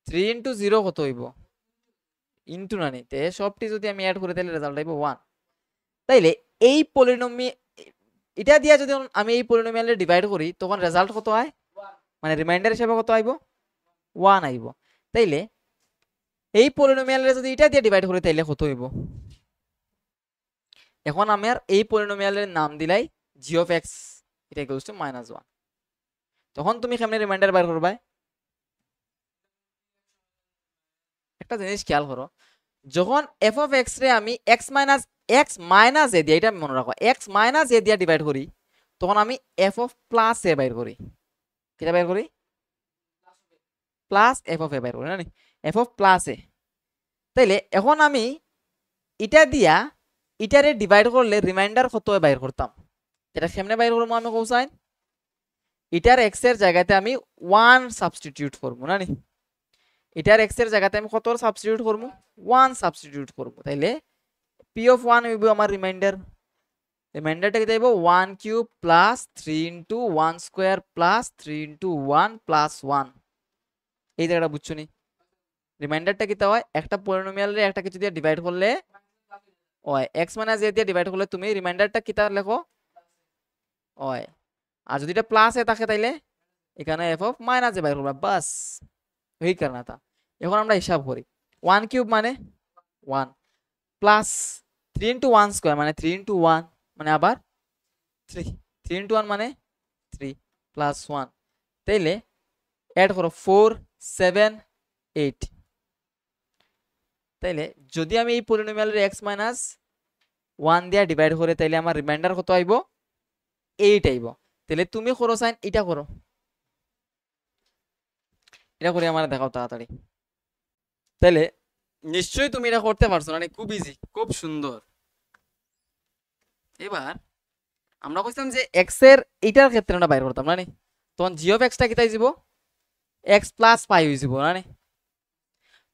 3 ইন্টু 0 কত হইব, ইন্টু না নিতে সবটি যদি আমি অ্যাড করি তাহলে রেজাল্ট আইব 1। তাইলে এই পলিনোমি এটা দিয়া যদি আমি এই পলিনোমিয়ালে ডিভাইড করি তখন রেজাল্ট কত হয়, মানে রিমাইন্ডার হিসেবে কত আইব 1 আইব। তাইলে এই পলিনোমিয়ালে যদি এটা দিয়ে ডিভাইড করি তাইলে কত হইব, এখন আমার এই পলিনোমিয়ালের নাম দিলাই g of x, এটা ইকুয়ালস টু -1। তখন তুমি কেমনে রিমাইন্ডার বাইর করবা, একটা জিনিস খেয়াল করো, যখন f of x রে আমি x minus a দিয়ে, এটা মনে রাখো x minus a দিয়ে ডিভাইড করি তখন আমি f of plus a বাইর করি, কিটা বাইর করি প্লাস f of a বাইর করি না, f of plus a। তাইলে এখন আমি এটা দিয়া এটারে ডিভাইড করলে রিমাইন্ডার কত বাইর করতাম, এটা কেমনে বাইর করবো আমি কোসাইন, এটার x এর জায়গাতে আমি 1 সাবস্টিটিউট করব না নি, এটার x এর জায়গাতে আমি কত সাবস্টিটিউট করব 1 সাবস্টিটিউট করব। তাইলে p of 1 হইব আমার রিমাইন্ডার, রিমাইন্ডারটা কি দেব 1 cube plus 3 into 1 square plus 3 into 1 plus 1। এই জায়গাটা বুঝছো নি, রিমাইন্ডারটা কি হয় একটা পলিনোমিয়াল রে একটা কিছু দিয়ে ডিভাইড করলে ওই x মাইনাস a দিয়ে ডিভাইড করলে তুমি রিমাইন্ডারটা কিতা লেখো ওই, আর যদি এটা প্লাস এ থাকে তাইলে এখানে f of মাইনাস a বাইর করবা, বাস এই কারণটা। এখন আমরা হিসাব করি 1 কিউব মানে 1 প্লাস 3 ইনটু 1 স্কয়ার মানে 3 ইনটু 1 মানে আবার 3, 3 ইনটু 1 মানে 3 প্লাস 1। তাইলে অ্যাড করো 4 7 8। তাইলে যদি আমি এই পলিনোমিয়ালের x মাইনাস 1 দিয়ে ডিভাইড করে তাইলে আমার রিমাইন্ডার কত আইব 8 আইব। তাহলে তুমি করো সাইন এটা করো, এটা করে আমার দেখাও তাড়াতাড়ি। তাইলে নিশ্চয়ই তুমি এটা করতে পারছো না, খুব ইজি খুব সুন্দর। এবার আমরা কইছিলাম যে x এর এটার ক্ষেত্রে আমরা বাইর করতাম না নি, তখন g of x টা কি তাই যাব x প্লাস পাই হই যাব না নি।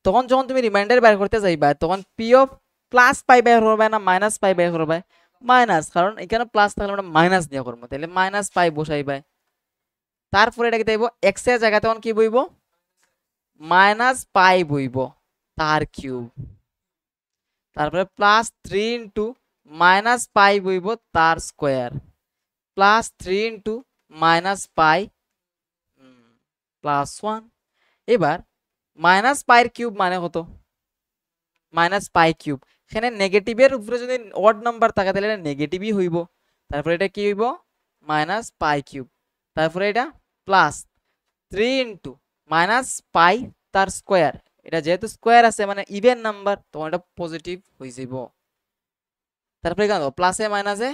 তখন যখন তুমি রিমাইন্ডার বাইর করতে যাইবা তখন p of প্লাস পাই বাইর করবে না মাইনাস পাই বাইর করবে, মাইনাস, কারণ এখানে প্লাস থাকলে আমরা মাইনাস দিয়ে করব, তাহলে মাইনাস পাই বসাইবা। তারপরে এটা কি তাইব x এর জায়গায় তখন কি বইব মাইনাস পাই বইব তার কিউব, তারপরে প্লাস 3 ইনটু মাইনাস পাই বইব তার স্কয়ার প্লাস 3 ইনটু মাইনাস পাই প্লাস 1। এবার মাইনাস পাইর কিউব মানে কত, মাইনাস পাই কিউব, এখানে নেগেটিভের উপরে যদি অড নাম্বার থাকে তাহলে এটা নেগেটিভই হইব, তারপরে এটা কি হইব মাইনাস পাই কিউব, তারপরে এটা প্লাস 3 ইন্টু মাইনাস পাই তার স্কোয়ার, এটা যেহেতু স্কোয়ার আছে মানে ইভেন নাম্বার তখন এটা পজিটিভ হয়ে যাব। তারপরে কেন প্লাসে মাইনাসে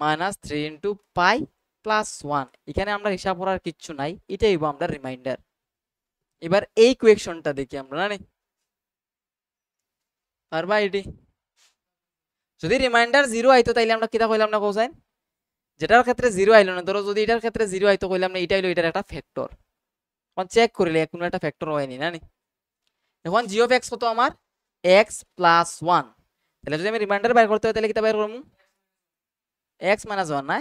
মাইনাস 3 ইন্টু পাই প্লাস 1, এখানে আমরা হিসাব করার কিচ্ছু নাই, এটাই হইব আমরা রিমাইন্ডার। এবার এই কোয়েকশনটা দেখি আমরা না পারবা এটি, যদি রিমাইন্ডার 0 আইতো তাইলে আমরা কিটা কইলাম না কোসাইন, যেটার ক্ষেত্রে 0 আইলো না, ধরো যদি এটার ক্ষেত্রে 0 আইতো কইলাম না এটা হইলো এটার একটা ফ্যাক্টর, এখন চেক করিলে কোনো একটা ফ্যাক্টর হয়নি না এখন জি অফ এক্স কত আমার এক্স প্লাস 1, তাহলে যদি আমি রিমাইন্ডার বাইর করতে হয় তাহলে কিটা বাইর করব এক্স মাইনাস 1 না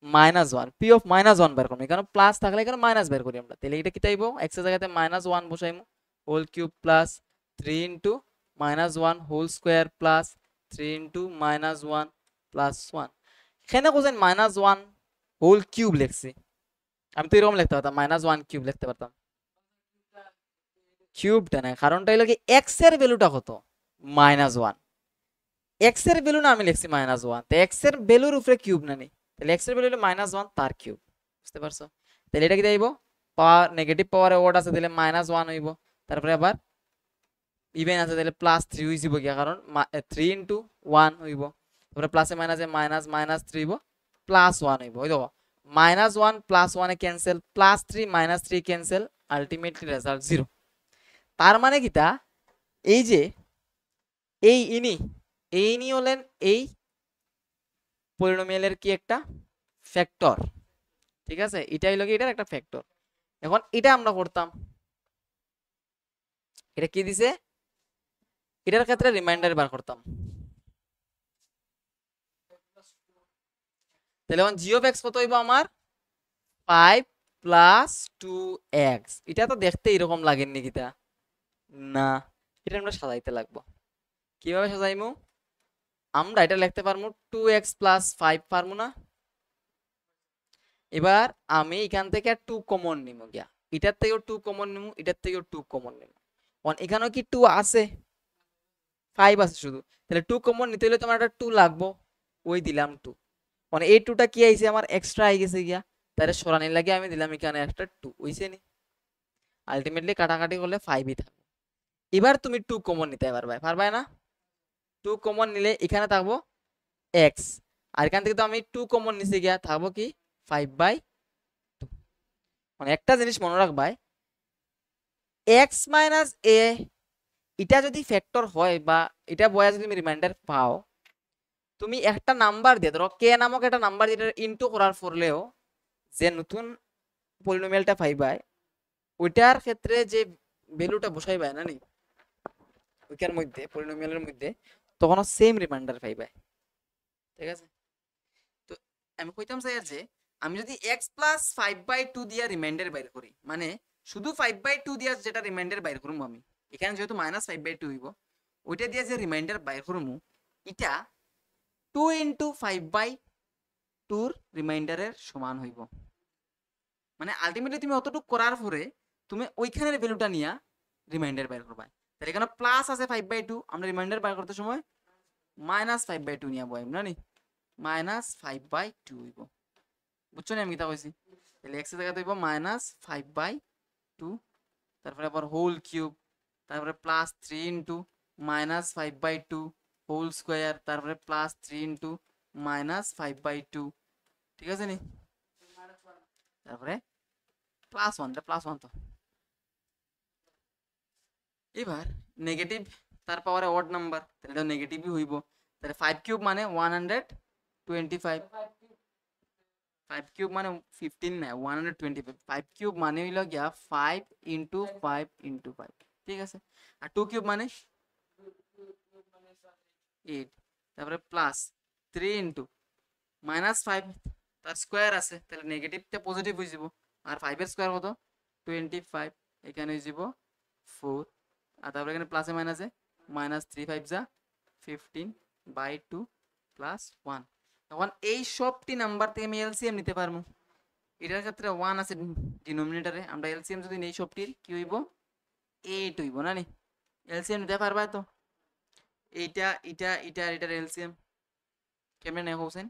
মাইনাস 1, পি অফ মাইনাস 1 বের করব, কারণ প্লাস থাকলে এখানে মাইনাস বের করি আমরা, তাহলে এটা কি তাইবো এক্স এর জায়গাতে মাইনাস 1 বসাইমু, whole cube plus 3 into minus 1 whole square plus 3 into minus 1 plus 1, এখানে কোসেন মাইনাস 1 হোল কিউব লিখছি, আমি তো এরকম লিখতে পারতাম মাইনাস 1 কিউব লিখতে পারতাম, কিউবটা না, কারণটা হলো কি এক্স এর ভ্যালুটা কত মাইনাস 1, এক্স এর ভ্যালু না আমি লিখছি মাইনাস 1, তো এক্স এর ভ্যালুর উপরে কিউব না নি, তাহলে এক্স এর ভ্যালু হলো মাইনাস 1 তার কিউব, বুঝতে পারছো, তাহলে এটা কি দেব পাওয়ার নেগেটিভ পাওয়ারে ওয়ার্ড আছে তাহলে মাইনাস 1 হইব, তারপরে আবার ইভেন আছে তাহলে প্লাস 3 হইব কি, কারণ 3 ইনটু 1 হইব, তারপরে প্লাসে মাইনাসে মাইনাস মাইনাস 3 হইব প্লাস 1 হইব, ওই দেখো মাইনাস 1 প্লাস 1 এ cancel, plus 3 minus 3 cancel, ultimately result 0, তার মানে কিটা এই যে এই ইনি হলেন এই পলিনোমিয়ালের কি একটা ফ্যাক্টর, ঠিক আছে, এটাই হলো এটার একটা ফ্যাক্টর। এখন এটা আমরা করতাম, এটা কি দিছে এটার ক্ষেত্রে রিমাইন্ডার বার করতাম, তাহলে এখন জি অফ এক্স কত হইব আমার 5 প্লাস 2x, এটা তো দেখতে এরকম লাগেন নাকি তা না, এটা আমরা সাজাইতে লাগবো, কিভাবে সাজাইমু আমরা এটা লিখতে পারবো 2x প্লাস 5 পারবো না, এবার আমি এখান থেকে 2 কমন নিমু গিয়া, এটার থেকেও 2 কমন নিমু, এটার থেকেও 2 কমন নিমু, অন এখানেও কি 2 আছে 5 আছে শুধু, তাহলে 2 কমন নিতে হলে তোমার একটা 2 লাগবো, ওই দিলাম 2, মানে এই 2টা কি আইছে আমার এক্সট্রা আই গেছে গিয়া, তাহলে সরানি লাগে আমি দিলাম এখানে একটা 2 হইছে নি, আলটিমেটলি কাটাকাটি করলে 5ই থাকবে। এবার তুমি 2 কমন নিতে পারবে না, 2 কমন নিলে এখানে থাকবো x, আর এখান থেকে তো আমি 2 কমন নিচে গিয়া থাকবো কি 5/2, মানে একটা জিনিস মনে রাখবাই x মাইনাস a এটা যদি ফ্যাক্টর হয় বা এটা বয়া যদি তুমি রিমাইন্ডার পাও, তুমি একটা নাম্বার দিয়ে ধরো কে নামক একটা নাম্বার যেটা ইনটু করার পরলেও যে নতুন পলিনোমিয়ালটা পাইবাই ওইটার ক্ষেত্রে যে ভ্যালুটা বসাইবাই না নি ওইটার মধ্যে পলিনোমিয়ালের মধ্যে, তখন সেম রিমাইন্ডার পাইবাই, ঠিক আছে। তো আমি কইতাম স্যার যে আমি যদি x প্লাস 5/2 দিয়া রিমাইন্ডার বাইর করি, মানে শুধু 5/2 দিয়া যেটা রিমাইন্ডার বাইর করবো আমি, এখানে যেহেতু মাইনাস 5/2 হইব, ওইটা দিয়া যে রিমাইন্ডার বাইর করবো এটা 2 ইন্টু 5/2 রিমাইন্ডারের সমান হইব, মানে আলটিমেটলি তুমি অতটুকু করার পরে তুমি ওইখানের ভ্যালুটা নিয়া রিমাইন্ডার বাইর করবা, তাহলে এখানে প্লাস আছে 5/2, আমরা রিমাইন্ডার বাইর করতে সময় মাইনাস 5/2 নিয়ে বইম না নি, মাইনাস 5/2 হইব, বুঝছো না আমি কিতা কইছি, তাহলে x এর জায়গাতে হইব মাইনাস 5/2, তারপরে আবার হোল কিউব, তারপরে plus 3 into minus 5/2 whole square, তারপরে প্লাস 3 ইনটু মাইনাস 5/2, ঠিক আছে নি, তারপরে প্লাস 1, প্লাস 1 তো এবার নেগেটিভ তার পাওয়ারে অড নাম্বার, তাহলে এটা নেগেটিভই হইব, তাহলে 5 কিউব মানে 125, 5 কিউব মানে 15 না 125, 5 কিউব মানে হইল গিয়া 5 ইনটু 5 ইনটু 5, ঠিক আছে, আর 2 কিউব মানে 8, তারপরে প্লাস 3 ইনটু মাইনাস 5 তার স্কয়ার আছে, তাহলে নেগেটিভটা পজিটিভ হয়ে যাব, আর 5 এর স্কয়ার কত 25, এখানে হয়ে যাব 4, আর তারপরে এখানে প্লাসে মাইনাসে মাইনাস 3 5 যা 15/2 প্লাস 1, এখন এই সবটি নাম্বার থেকে আমি এলসিএম নিতে পারবো, এটার ক্ষেত্রে 1 আছে ডিনোমিনেটরে, আমরা এলসিএম যদি নেই সবটির কি হইব 8 হইব না নি? এলসিএম নিতে পারবা তো? এইটা এটা এটা আর এটার এলসিএম কেমনে নেই হোসেন?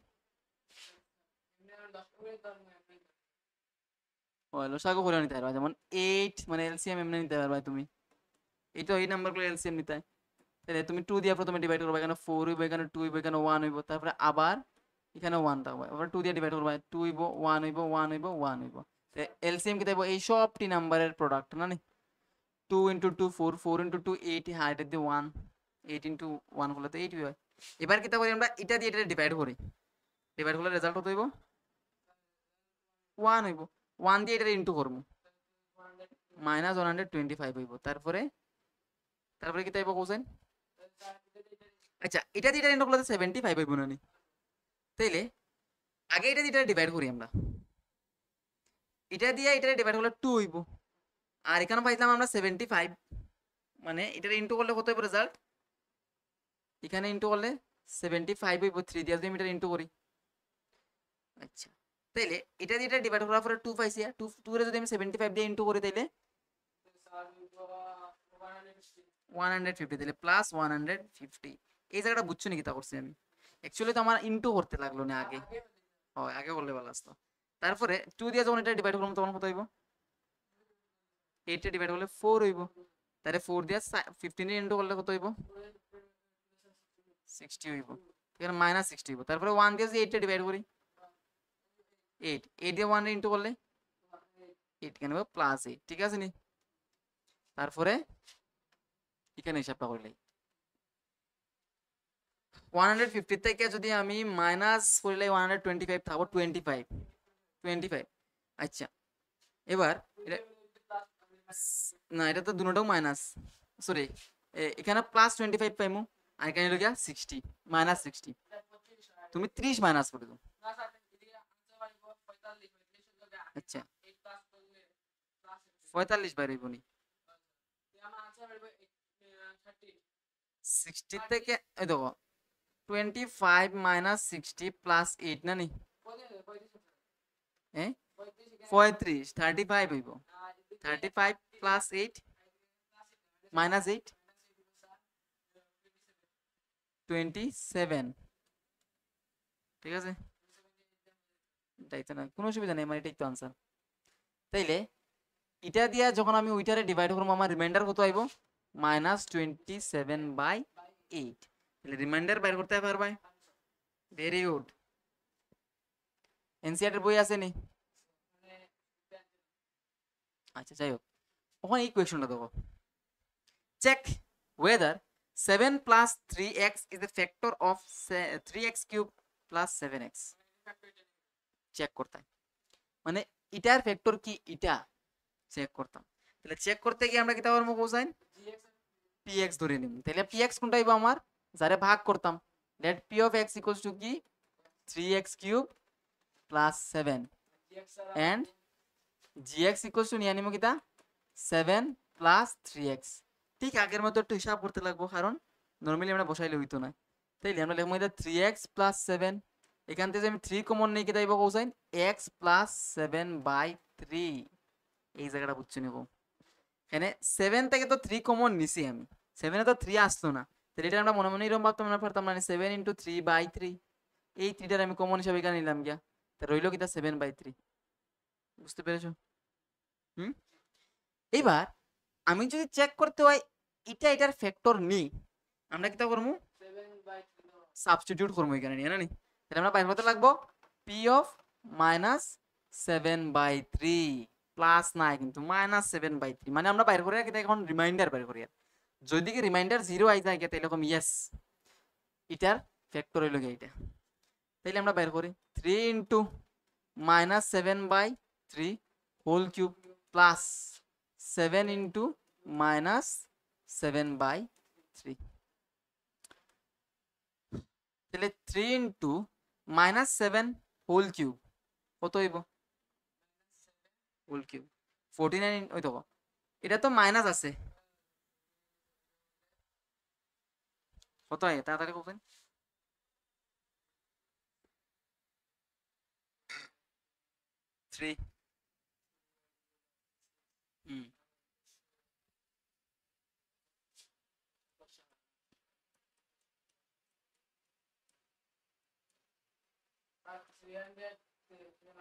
ও লসাগু করে নিতে পারবা, যেমন 8 মানে এলসিএম এমনি নিতে পারবা তুমি। এটা এই নাম্বারগুলো এলসিএম নিতে হয়। তাহলে তুমি 2 দিয়ে প্রথমে ডিভাইড করবা, এখানে 4 হইব, এখানে 2 হইব, এখানে 1 হইব, তারপরে আবার এখানে 1 থাকবে, আবার 2 দিয়ে ডিভাইড করবা, 2 হইব, 1 হইব, 1 হইব, 1 হইব। এলসিএম কি দেবো এই সবটি নাম্বারের প্রোডাক্ট না নি? 2 ইন্টু 2 4, 4 ইন্টু 2 8, হ্যাঁ এটা দিয়ে 1, 8 ইন্টু 1 করলে তো 8 হয়। এবার কি করি আমরা এটা দিয়ে এটা ডিভাইড করি, ডিভাইড করলে রেজাল্ট কত হইব 1 হইব, 1 দিয়ে এটা ইন্টু করবো মাইনাস 125 হইব। তারপরে তারপরে কি তাইব কোসেন? আচ্ছা এটা দিয়ে এটা ইন্টু করলে 75 হইব না নি? তাইলে আগে এটা দিয়ে এটা ডিভাইড করি আমরা, এটা দিয়ে এটা ডিভাইড করলে 2 হইব, আর এখানে পাইলাম আমরা 75, মানে এটা ইন্টু করলে কত হইব রেজাল্ট? এখানে ইন্টু করলে 75 হইব, 3 দিয়ে যদি আমি এটা ইন্টু করি। আচ্ছা তাইলে এটা দিয়ে এটা ডিভাইড করার পরে 2 পাইছি, 2 2 এর যদি আমি 75 দিয়ে ইন্টু করি তাইলে 150, তাহলে প্লাস 150। এই জায়গাটা বুঝছো নাকি তা করছি আমি? অ্যাকচুয়ালি তো আমার ইন্টু করতে লাগলো না আগে, হয় আগে করলে ভালো আসতো। তারপরে 2 দিয়ে যখন এটা ডিভাইড করলাম তখন কত হইব? 8 টা ডিভাইড করলে 4 হইব, তাহলে 4 দিয়ে 15 এর ইন্টু করলে কত হইব? 60 হইব, এখানে মাইনাস 60 হইব। তারপরে 1 দিয়ে যদি 8 টা ডিভাইড করি 8, 8 দিয়ে 1 ইন্টু করলে 8 কেন প্লাস 8, ঠিক আছে নি? তারপরে এখানে হিসাবটা করলে 150 থেকে যদি আমি মাইনাস করলে 125 থাকবো 25, 25। আচ্ছা এবার এটা না, এটা তো দুটোটাও মাইনাস, সরি এখানে প্লাস 25 পাইমু, আর এখানে হলো গিয়া 60 মাইনাস 60, তুমি 30 মাইনাস করে দাও। আচ্ছা 45 বাইর হইব নি? 60 থেকে এই দেখো 25 মাইনাস 60 প্লাস 8 না নি? হ্যাঁ 35, 35 হইব, 35 প্লাস 8 মাইনাস 8 27, ঠিক আছে? এটাই তো না, কোনো অসুবিধা নেই, আমার এটাই তো আনসার। তাইলে এটা দিয়া যখন আমি ওইটারে ডিভাইড করবো আমার রিমাইন্ডার কত আইব? মাইনাস 27/8। তাহলে রিমাইন্ডার বাইর করতে পারবাই, ভেরি গুড। এনসিআরটির বই আছে নি? আচ্ছা যাই হোক, ওখানে এই কোয়েশনটা দেখো, check whether 7 plus 3x is a factor of 3x cube plus 7x। Check করতে হয়। মানে এটার ফ্যাক্টর কি এটা চেক করতাম, তাহলে চেক করতে গিয়ে আমরা কি তা পারবো কোসাইন px ধরে নিব, তাহলে px কোনটা হইব আমার যারে ভাগ করতাম, let p of x equals to কি 3x cube plus 7 and gx equals to নিয়ে নিব কিটা 7 plus 3x। ঠিক আগের মতো একটু হিসাব করতে লাগবো, কারণ নরমালি আমরা বসাইলে হইতো না। তাইলে আমরা লিখবো এটা 3x plus 7, এখান থেকে আমি 3 কমন নিয়ে কিটা হইব কোসাইন x plus 7/3। এই জায়গাটা বুঝছো নিব, এখানে 7 থেকে তো 3 কমন নিছি আমি, 7 এ তো 3 আসতো না, তাহলে এটা আমরা মনে মনে এরকম ভাবতাম না পারতাম, মানে 7 × 3/3, এই 3টার আমি কমন হিসাবে এখানে নিলাম গিয়া, তা রইল কিটা 7/3। বুঝতে পেরেছো? হুম, এবার আমি যদি চেক করতে হয় এটা এটার ফ্যাক্টর নেই, আমরা কিটা করবো সাবস্টিটিউট করবো এখানে নিয়ে না নি? তাহলে আমরা বাইর করতে লাগবো p of -7/3 প্লাস নাই কিন্তু -7/3, মানে আমরা বাইর করে এটা এখন রিমাইন্ডার বাইর করি, যদি কি রিমাইন্ডার 0 আই যায় তাহলে এরকম ইয়েস এটার ফ্যাক্টর হইল গিয়ে এটা। তাইলে আমরা বাইর করি 3 × -7/3 হোল কিউব প্লাস 7 × -7/3, তাহলে 3 × -7 হোল কিউব কত হইব হোল কিউব 49, ওই দেখো এটা তো মাইনাস আছে, কত হয় তাড়াতাড়ি বলবেন? 3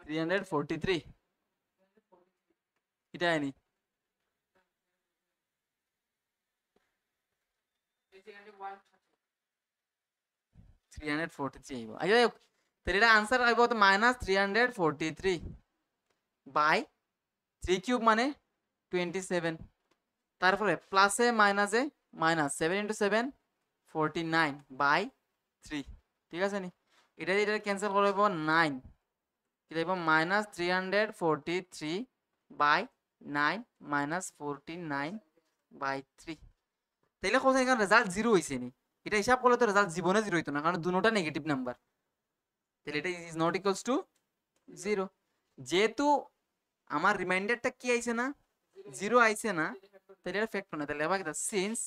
343 এটা আইনি 343 আইব আচ্ছা যাই হোক তাহলে এটা আনসার আইব তো -343 বাই 3 কিউব মানে 27 তারপরে প্লাসে মাইনাসে মাইনাস 7 ইন্টু 7 49 বাই 3 ঠিক আছে নি এটা এটা ক্যান্সেল করে দেব 9 এটা দেব -343 বাই 9 -49 বাই 3 তাইলে কোথায় এখানে রেজাল্ট 0 হইছে নি এটা হিসাব করলে তো রেজাল্ট জীবনে 0 হইতো না কারণ দুটোটা নেগেটিভ নাম্বার তাহলে এটা ইজ নট ইকুয়ালস টু 0 যেহেতু আমার রিমাইন্ডারটা কি আইছে না 0 আইছে না তাহলে এটা ফ্যাক্টর না তাহলে আবার কি since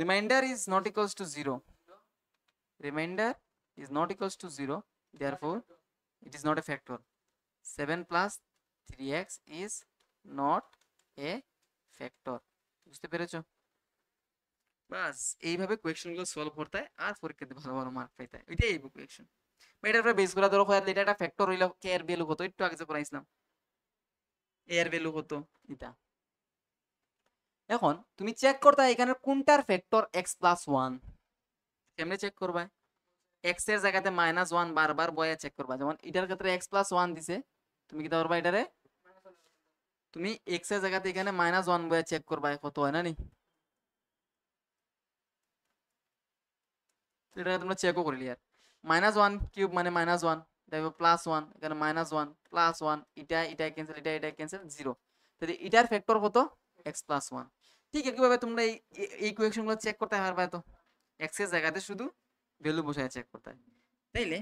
reminder is not equals to 0 remainder is not equals to 0 therefore it is not a factor 7 plus 3x is not a factor বুঝতে পেরেছো বাস এইভাবে কোয়েশ্চনগুলো সলভ করতে হয় আর পরীক্ষাতে ভালো ভালো মার্ক পাইতে হয় এটাই এই কোয়েশ্চন এটার উপরে বেস করা ধরো এটা একটা ফ্যাক্টর হইলো কে এর ভ্যালু কত একটু আগে যে পড়াইছিলাম এ এর ভ্যালু কত এটা এখন তুমি চেক করতে এখানে কোনটার ফ্যাক্টর x প্লাস 1 কেমনে চেক করবা x এর জায়গাতে -1 বারবার বয়া চেক করবা যেমন এটার ক্ষেত্রে x প্লাস 1 দিছে তুমি কি করবা এটারে তুমি x এর জায়গাতে এখানে -1 বয়া চেক করবা কত হয় না নি এটা তোমরা চেকও করে লিয়ার -1 কিউব মানে -1 দেখো +1 এখানে -1 +1 এটা এটা ক্যান্সেল এটা এটা ক্যান্সেল 0 তাহলে এটার ফ্যাক্টর কত x প্লাস 1 ঠিক একইভাবে তোমরা এই ইকুয়েশনগুলো চেক করতে পারবা তো x এর জায়গাতে শুধু ভ্যালু বসায় চেক করতে হয় তাইলে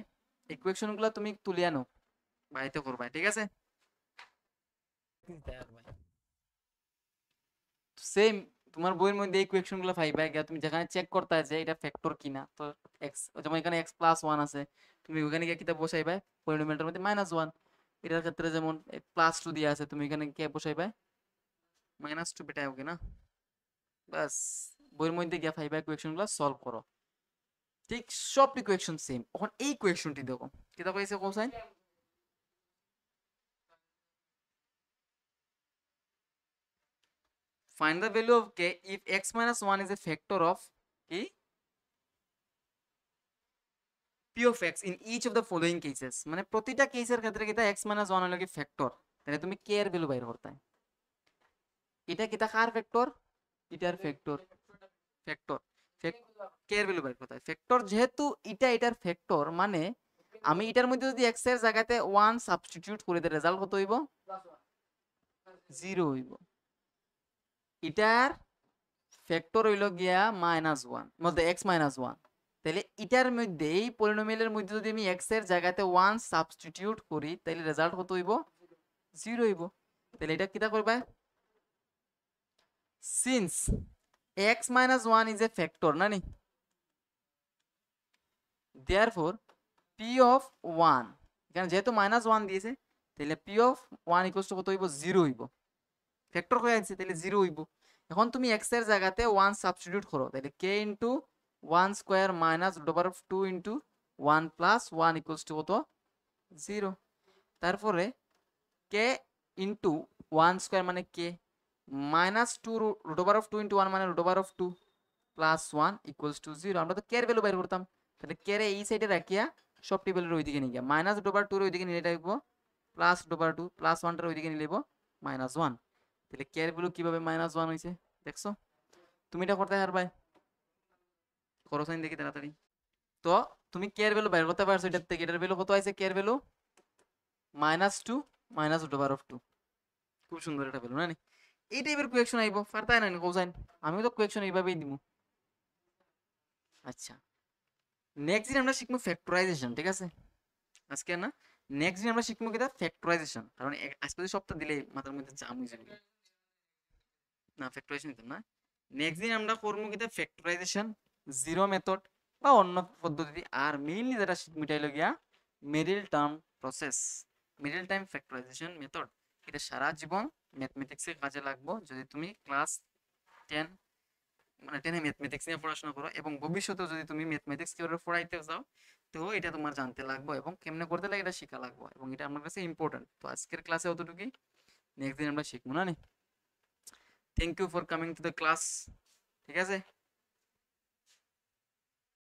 ইকুয়েশনগুলো তুমি তুলে আনো বাড়িতে করবা ঠিক আছে সেম তোমার বইয়ের মধ্যে ইকুয়েশনগুলো পাইবা গিয়া তুমি যেখানে চেক করতে আছে এটা ফ্যাক্টর কিনা তো x যেমন এখানে x প্লাস 1 আছে তুমি ওখানে গিয়ে কিটা বসাইবা পলিনোমিয়ালটার মধ্যে -1 এটার ক্ষেত্রে যেমন +2 দিয়ে আছে তুমি এখানে কি বসাইবা -2 বেটা ওকে না বাস বইয়ের মধ্যে গিয়া পাইবা ইকুয়েশনগুলো সলভ করো ঠিক সব ইকুয়েশন সেম এখন এই ইকুয়েশনটি দেখো কিটা কইছে cosine find the value of k if x minus 1 is a factor of k p of x in each of the following cases মানে প্রতিটা কেসের ক্ষেত্রে কিটা x minus 1 হলো কি ফ্যাক্টর তাহলে তুমি k এর ভ্যালু বাইর করতে এটা কিটা কার ফ্যাক্টর এটার ফ্যাক্টর ফ্যাক্টর k এর ভ্যালু বাইর করতে ফ্যাক্টর যেহেতু এটা এটার ফ্যাক্টর মানে আমি এটার মধ্যে যদি x এর জায়গাতে 1 সাবস্টিটিউট করে দেই রেজাল্ট কত হইব 0 হইব এটার ফ্যাক্টর হইল গিয়া -1 মধ্যে x -1 তাহলে এটার মধ্যে এই পলিনোমিয়ালের মধ্যে যদি আমি x এর জায়গাতে 1 সাবস্টিটিউট করি তাহলে রেজাল্ট কত হইব 0 হইব তাহলে এটা কিটা করবা since x -1 is a factor না নি therefore p of 1 এখানে যেহেতু -1 দিয়েছে তাহলে p of 1 ইকুয়ালস টু কত হইব 0 হইব ফ্যাক্টর হয়ে আছে তাহলে 0 হইব এখন তুমি x এর জায়গাতে 1 সাবস্টিটিউট করো তাহলে k into 1 square minus root over of 2 into 1 plus 1 equals to কত 0 তারপরে k ইনটু 1 স্কয়ার মানে k minus 2 root over of 2 into 1 মানে root over of 2 plus 1 equals to 0 আমরা তো k এর ভ্যালু বের করতাম তাহলে k এর এই সাইডে রাখিয়া সবটি ভ্যালুর ওইদিকে নিয়ে গিয়া মাইনাস রুট ওভার 2 এর ওইদিকে নিয়ে রাখবো প্লাস রুট ওভার 2 প্লাস 1 এর ওইদিকে নিয়ে নেব -1 তাহলে k এর ভ্যালু কিভাবে -1 হইছে দেখছো তুমি এটা করতে পারবে করো সাইন দেখি তাড়াতাড়ি তো তুমি k এর ভ্যালু বের করতে পারছো এটার থেকে এটার ভ্যালু কত আইছে k এর value -2 minus root over of 2 খুব সুন্দর একটা ভ্যালু না নি এই টাইপের কোয়েকশন আইবো পারতাই না কোসাইন আমি তো কোয়েকশন এইভাবেই দিমু আচ্ছা নেক্সট দিন আমরা শিখবো ফ্যাক্টরাইজেশন ঠিক আছে আজকে না নেক্সট দিন আমরা শিখবো কিটা ফ্যাক্টরাইজেশন কারণ আজকে সপ্তাহ দিলে মাথার মধ্যে জাম হয়ে যাবে না ফ্যাক্টরাইজেশন দিতাম না নেক্সট দিন আমরা করবো কিটা ফ্যাক্টরাইজেশন জিরো মেথড বা অন্য পদ্ধতি আর মেইনলি যেটা মিটাইলো গিয়া middle term process middle time factorisation method, এটা সারা জীবন ম্যাথমেটিক্সে কাজে লাগবে যদি তুমি ক্লাস 10 মানে 10 ম্যাথমেটিক্স নিয়ে পড়াশোনা করো, এবং ভবিষ্যতেও যদি তুমি ম্যাথমেটিক্স কিভাবে পড়াইতে যাও তো এটা তোমার জানতে লাগবে এবং কেমনে করতে লাগে এটা শেখা লাগবে, এবং এটা আমার কাছে ইম্পর্টেন্ট। তো আজকের ক্লাসে অতটুকুই, নেক্সট দিন আমরা শিখবো না। Thank you for coming to the class, ঠিক আছে।